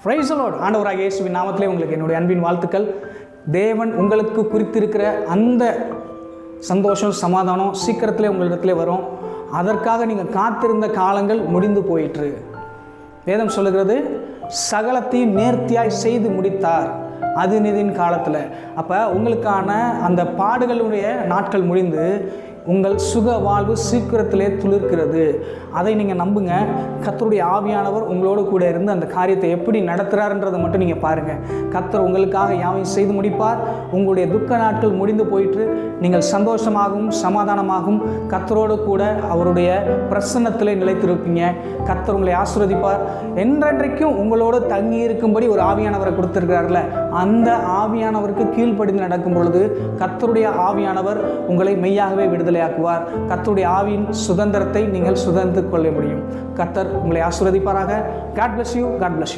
Praise the Lord. ஆண்டவராகிய இயேசுவின் நாமத்திலே உங்களுக்கு என்னுடைய அன்பின் வாழ்த்துக்கள். தேவன் உங்களுக்கு குறித்திருக்கிற அந்த சந்தோஷம், சமாதானம் சீக்கிரத்திலே உங்களிடத்திலே வரும். அதற்காக நீங்கள் காத்திருந்த காலங்கள் முடிந்து போயிற்று. வேதம் சொல்லுகிறது, சகலத்தையும் நேர்த்தியாய் செய்து முடித்தார் அதினிதின் காலத்தில். அப்போ உங்களுக்கான அந்த பாடுகளுடைய நாட்கள் முடிந்து உங்கள் சுக வாழ்வு சீக்கிரத்திலே துளிர்க்கிறது. அதை நீங்கள் நம்புங்க. கர்த்தருடைய ஆவியானவர் உங்களோடு கூட இருந்து அந்த காரியத்தை எப்படி நடத்துகிறாருன்றதை மட்டும் நீங்கள் பாருங்கள். கர்த்தர் உங்களுக்காக யாவையும் செய்து முடிப்பார். உங்களுடைய துக்க நாட்கள் முடிந்து போயிட்டு நீங்கள் சந்தோஷமாகவும் சமாதானமாகவும் கர்த்தரோடு கூட அவருடைய பிரசன்னத்திலே நிலைத்திருப்பீங்க. கர்த்தர் உங்களை ஆசீர்வதிப்பார். என்றென்றைக்கும் உங்களோடு தங்கி இருக்கும்படி ஒரு ஆவியானவரை கொடுத்திருக்கிறார்ல, அந்த ஆவியானவருக்கு கீழ்ப்படிந்து நடக்கும் பொழுது கர்த்தருடைய ஆவியானவர் உங்களை மெய்யாகவே விடுதலையாக்குவார். கர்த்தருடைய ஆவியின் சுதந்திரத்தை நீங்கள் சுதந்திரித்துக் கொள்ள முடியும். கர்த்தர் உங்களை ஆசீர்வதிப்பாராக. God bless you. God bless you.